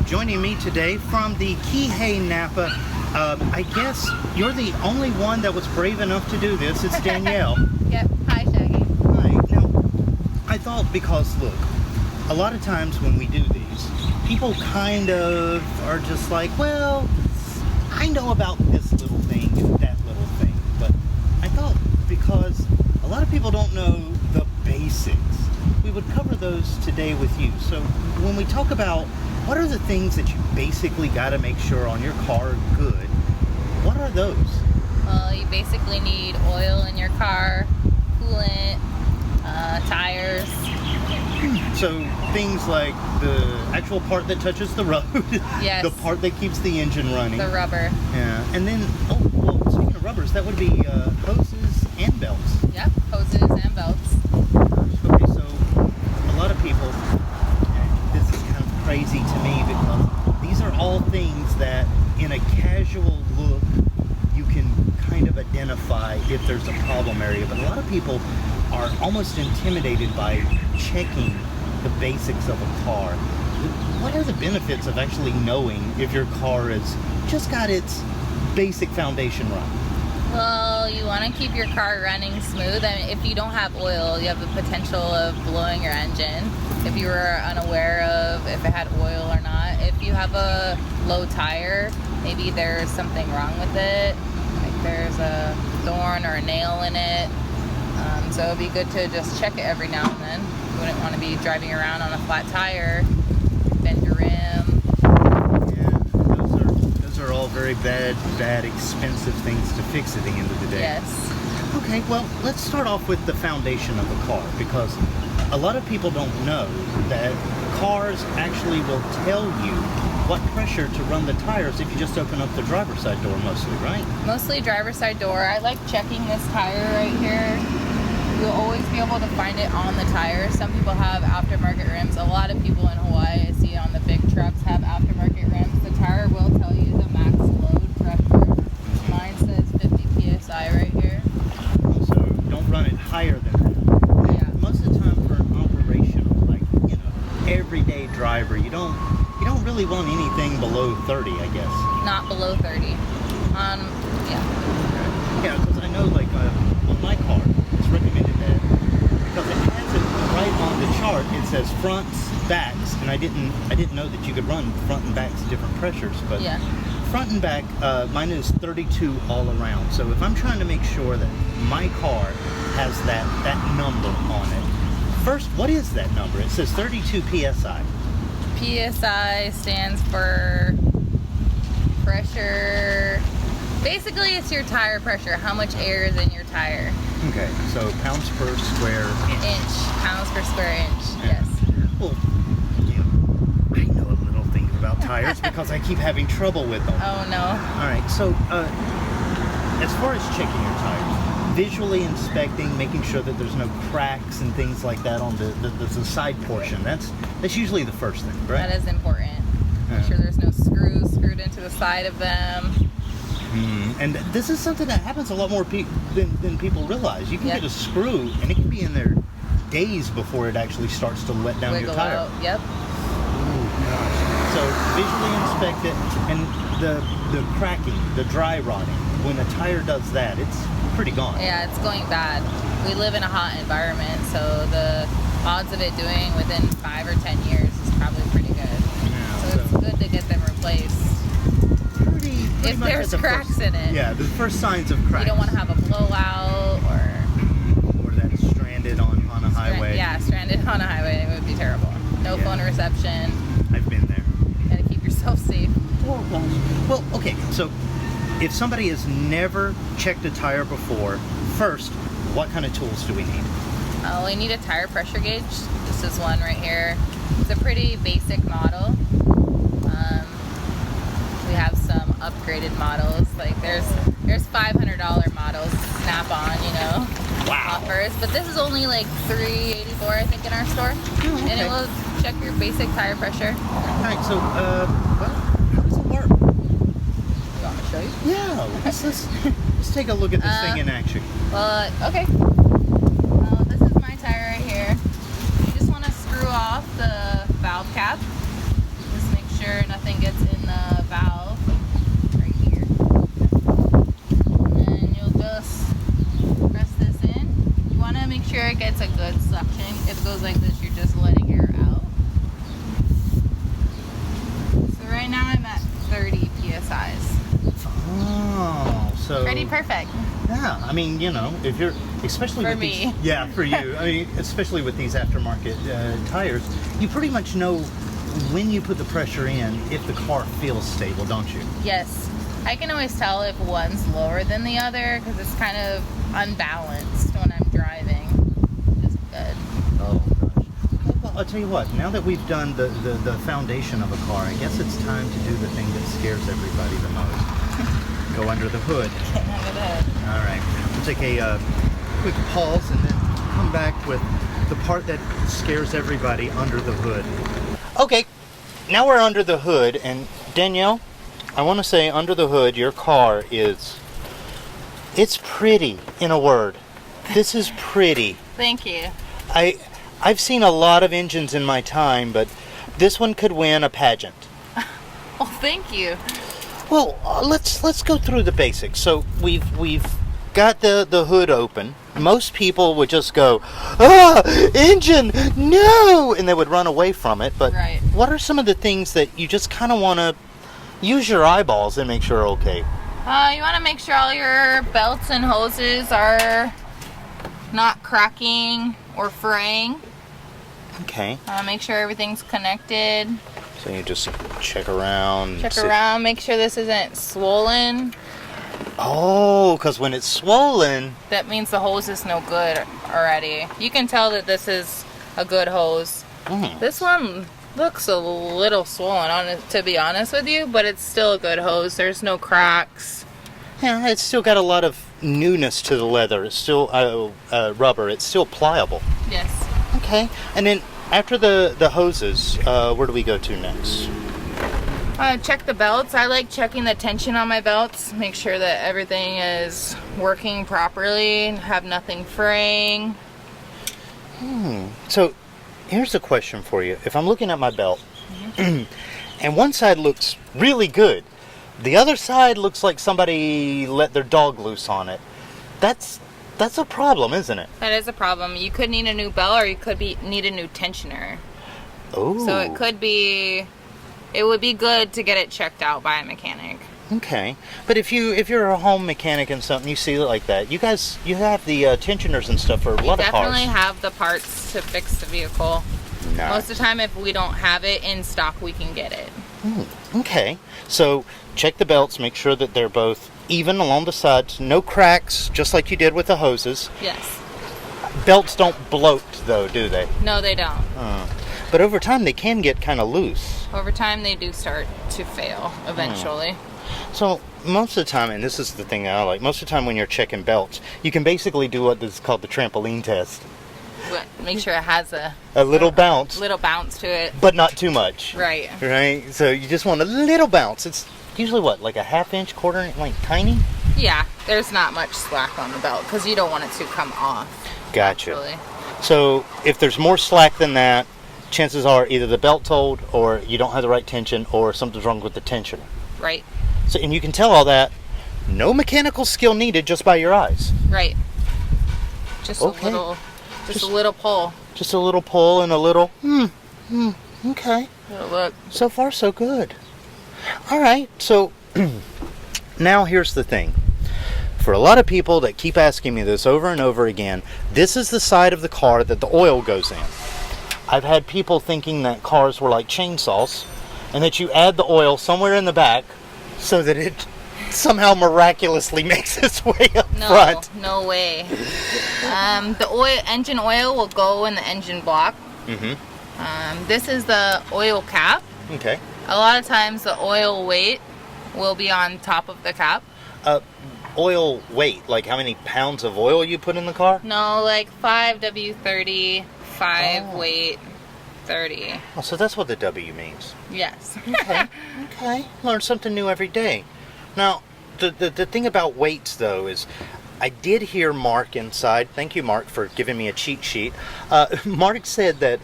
joining me today from the Kihei NAPA. I guess you're the only one that was brave enough to do this. It's Danielle. Yep. Hi, Shaggy. Hi. Now, I thought because, look, a lot of times when we do these, people kind of are just like, well, I know about this little thing and that little thing. But I thought because a lot of people don't know the basics, we would cover those today with you. So when we talk about what are the things that you basically got to make sure on your car are good, what are those? Well, you basically need oil in your car, coolant, tires. So things like the actual part that touches the road, Yes. the part that keeps the engine running. The rubber. Yeah, and then, speaking of rubbers, that would be hoses and belts. Yep. Hoses and belts. Okay, so a lot of people, this is kind of crazy to me because these are all things that in a casual look you can kind of identify if there's a problem area, but a lot of people are almost intimidated by checking the basics of a car. What are the benefits of actually knowing if your car has just got its basic foundation right? Well, you want to keep your car running smooth. I mean, if you don't have oil, you have the potential of blowing your engine. If you were unaware of if it had oil or not. If you have a low tire, maybe there's something wrong with it. Like there's a thorn or a nail in it. So it'd be good to just check it every now and then. You wouldn't want to be driving around on a flat tire, bend your rim. Yeah, those are all very bad, expensive things to fix at the end of the day. Yes. Okay, well, let's start off with the foundation of a car, because a lot of people don't know that cars actually will tell you what pressure to run the tires if you just open up the driver's side door mostly, right? Mostly driver's side door. I like checking this tire right here. You'll always be able to find it on the tire. Some people have aftermarket rims. A lot of people in Hawaii, I see on the big trucks, have aftermarket rims. The tire will tell you the max load pressure. Mine says 50 psi right here. So don't run it higher than that. Yeah. Most of the time for an operational, like, everyday driver, you don't really want anything below 30, I guess. Not below 30. Yeah. Yeah, because I know, like, on my car, it's recommended that, because it has it right on the chart, it says fronts, backs, and I didn't know that you could run front and backs different pressures, but Yeah. front and back, mine is 32 all around. So if I'm trying to make sure that my car has that number on it, first, what is that number? It says 32 PSI. PSI stands for pressure. Basically, it's your tire pressure. How much air is in your tire? Okay, so pounds per square inch. Pounds per square inch. Yeah. Yes. Well, I know a little thing about tires because I keep having trouble with them. Oh no. All right, so as far as checking your tires, visually inspecting, making sure that there's no cracks and things like that on the side portion, that's usually the first thing, right? That is important. Make sure there's no screws screwed into the side of them. And this is something that happens a lot more than people realize. You can Yep. get a screw, and it can be in there days before it actually starts to let down Wiggle your tire. out. Yep. Oh, gosh. So visually inspect it, and the cracking, the dry rotting, when the tire does that, it's pretty gone. Yeah, it's going bad. We live in a hot environment, so the odds of it doing within 5 or 10 years is probably pretty good. Yeah, So it's good to get them replaced. pretty If much there's at the cracks first, in it. Yeah, the first signs of cracks. You don't want to have a blowout or that stranded on a highway. stranded on a highway would be terrible. No Yeah. phone reception. I've been there. Gotta keep yourself safe. Oh, gosh. Well, okay, so if somebody has never checked a tire before, first, what kind of tools do we need? We need a tire pressure gauge. This is one right here. It's a pretty basic model. We have some upgraded models. Like there's $500 models, Snap-on, Wow. offers. But this is only like $384, I think, in our store. Oh, okay. And it will check your basic tire pressure. All right, so, how does it work? You want me to show you? Yeah, let's take a look at this thing in action. Well, okay. Well, this is my tire right here. You just want to screw off the valve cap. Just make sure nothing gets in the valve right here. And then you'll just press this in. You want to make sure it gets a good suction. If it goes like this, you're just letting air out. So right now I'm at 30 psi's. Oh, so Pretty perfect. yeah. I mean, you know, if you're especially For with me. these, yeah, for you. I mean, especially with these aftermarket tires, you pretty much know when you put the pressure in if the car feels stable, don't you? Yes. I can always tell if one's lower than the other because it's kind of unbalanced when I'm driving. Just good. Oh gosh. Well, I'll tell you what. Now that we've done the foundation of a car, I guess it's time to do the thing that scares everybody the most. Go under the hood. Get under the hood. All right. We'll take a quick pause and then come back with the part that scares everybody under the hood. Okay. Now we're under the hood, and Danielle, I want to say under the hood, your car it's pretty, in a word. This is pretty. Thank you. I've seen a lot of engines in my time, but this one could win a pageant. Well, thank you. Well, let's go through the basics. So we've got the hood open. Most people would just go, "Ah, engine, no!" and they would run away from it. But Right. what are some of the things that you just kind of want to use your eyeballs and make sure are okay? You want to make sure all your belts and hoses are not cracking or fraying. Okay. Make sure everything's connected. So you just check around. Check around, make sure this isn't swollen. Oh, because when it's swollen. That means the hose is no good already. You can tell that this is a good hose. This one looks a little swollen, to be honest with you, but it's still a good hose. There's no cracks. Yeah, it's still got a lot of newness to the leather. It's still rubber. It's still pliable. Yes. Okay. And then after the hoses, where do we go to next? Check the belts. I like checking the tension on my belts. Make sure that everything is working properly and have nothing fraying. So here's a question for you. If I'm looking at my belt, and one side looks really good, the other side looks like somebody let their dog loose on it. That's a problem, isn't it? That is a problem. You could need a new belt, or you could need a new tensioner. Oh. So it would be good to get it checked out by a mechanic. Okay. But if you're a home mechanic and something, you see it like that. You have the tensioners and stuff for a lot of cars. Definitely have the parts to fix the vehicle. Nice. Most of the time, if we don't have it in stock, we can get it. Okay. So check the belts, make sure that they're both even along the sides, no cracks, just like you did with the hoses. Yes. Belts don't bloat though, do they? No, they don't. But over time they can get kind of loose. Over time, they do start to fail eventually. So most of the time, and this is the thing that I like, most of the time when you're checking belts, you can basically do what is called the trampoline test. But make sure it has a little bounce. little bounce to it. But not too much. Right. Right? So you just want a little bounce. It's usually what, like a half inch, quarter inch, like tiny? Yeah, there's not much slack on the belt because you don't want it to come off. Gotcha. Actually. So if there's more slack than that, chances are either the belt's old or you don't have the right tension or something's wrong with the tensioner. Right. So, and you can tell all that, no mechanical skill needed, just by your eyes. Right. Just Okay. a little pull. Just a little pull and a little, okay. Look. So far, so good. All right, so now here's the thing. For a lot of people that keep asking me this over and over again, this is the side of the car that the oil goes in. I've had people thinking that cars were like chainsaws and that you add the oil somewhere in the back so that it somehow miraculously makes its way up front. No way. The engine oil will go in the engine block. This is the oil cap. Okay. A lot of times the oil weight will be on top of the cap. Oil weight, like how many pounds of oil you put in the car? No, like 5W30, 5 weight 30. Oh, so that's what the W means. Yes. Okay. Learn something new every day. Now, the thing about weights, though, is I did hear Mark inside. Thank you, Mark, for giving me a cheat sheet. Mark said that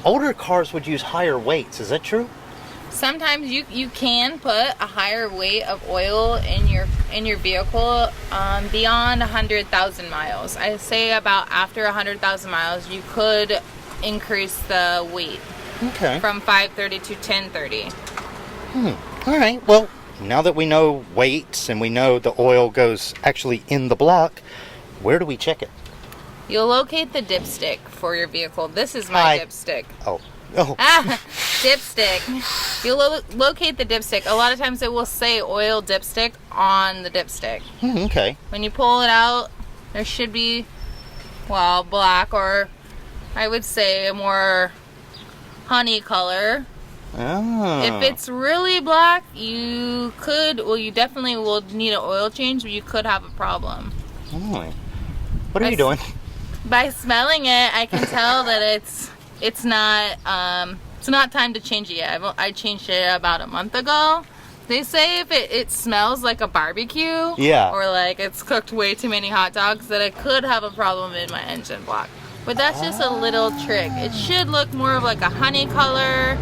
older cars would use higher weights. Is that true? sometimes you can put a higher weight of oil in your vehicle beyond 100,000 miles. I say about after 100,000 miles, you could increase the weight. Okay. From 530 to 1030. All right. Well, now that we know weights and we know the oil goes actually in the block, where do we check it? You'll locate the dipstick for your vehicle. This is my dipstick. Oh. Dipstick. You'll locate the dipstick. A lot of times it will say oil dipstick on the dipstick. Okay. When you pull it out, there should be, well, black, or I would say a more honey color. Oh. If it's really black, you definitely will need an oil change, but you could have a problem. Oh. What are you doing? By smelling it, I can tell that it's not time to change it yet. I changed it about a month ago. They say if it smells like a barbecue, or like it's cooked way too many hot dogs, that it could have a problem in my engine block. But that's just a little trick. It should look more of like a honey color,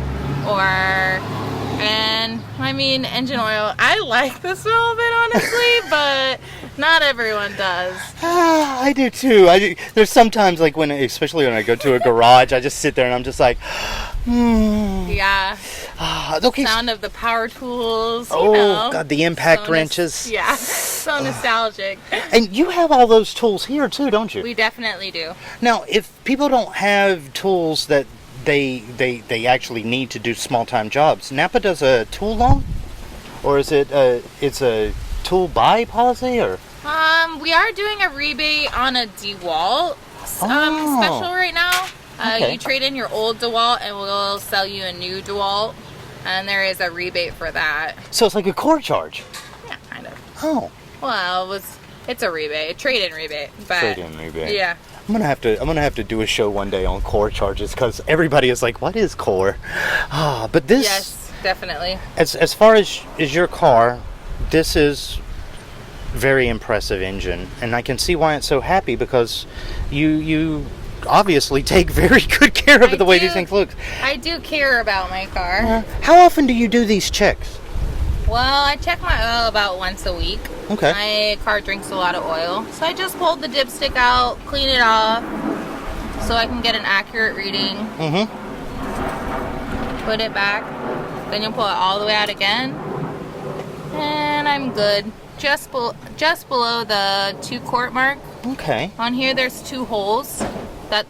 and I mean, engine oil, I like the smell of it, honestly, but not everyone does. I do too. There's sometimes, like, especially when I go to a garage, I just sit there and I'm just like, Yeah. Okay. Sound of the power tools. God, the impact wrenches. Yeah. So nostalgic. And you have all those tools here too, don't you? We definitely do. Now, if people don't have tools that they actually need to do small time jobs, NAPA does a tool loan, or is it's a tool buy policy, or? We are doing a rebate on a DeWalt special right now. Okay. You trade in your old DeWalt and we'll sell you a new DeWalt, and there is a rebate for that. So it's like a core charge. Yeah, kind of. Oh. Well, it's a rebate, trade-in rebate. But Trade-in rebate. Yeah. I'm gonna have to do a show one day on core charges, because everybody is like, "What is core?" But this. Yes, definitely. As far as your car, this is very impressive engine, and I can see why it's so happy, because you obviously take very good care of it, the way these things look. I do care about my car. How often do you do these checks? Well, I check my oil about once a week. Okay. My car drinks a lot of oil, so I just pulled the dipstick out, clean it off, so I can get an accurate reading. Put it back, then you'll pull it all the way out again, and I'm good. Just below the 2-quart mark. Okay. On here, there's 2 holes. That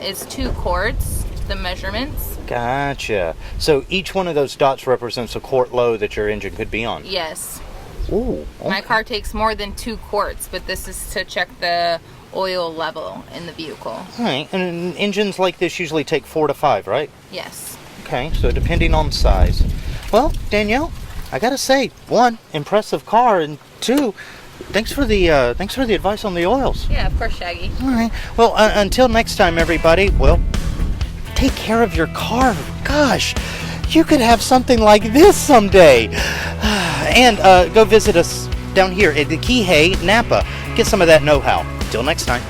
is 2 quarts. The measurements. Gotcha. So each one of those dots represents a quart load that your engine could be on. Yes. Ooh. Okay. My car takes more than 2 quarts, but this is to check the oil level in the vehicle. All right. And engines like this usually take 4 to 5, right? Yes. Okay. So depending on size. Well, Danielle, I gotta say, 1, impressive car, and 2, thanks for the advice on the oils. Yeah, of course, Shaggy. All right. Well, until next time, everybody. Well, take care of your car. Gosh, you could have something like this someday. And go visit us down here at the Kihei NAPA. Get some of that know-how. Till next time.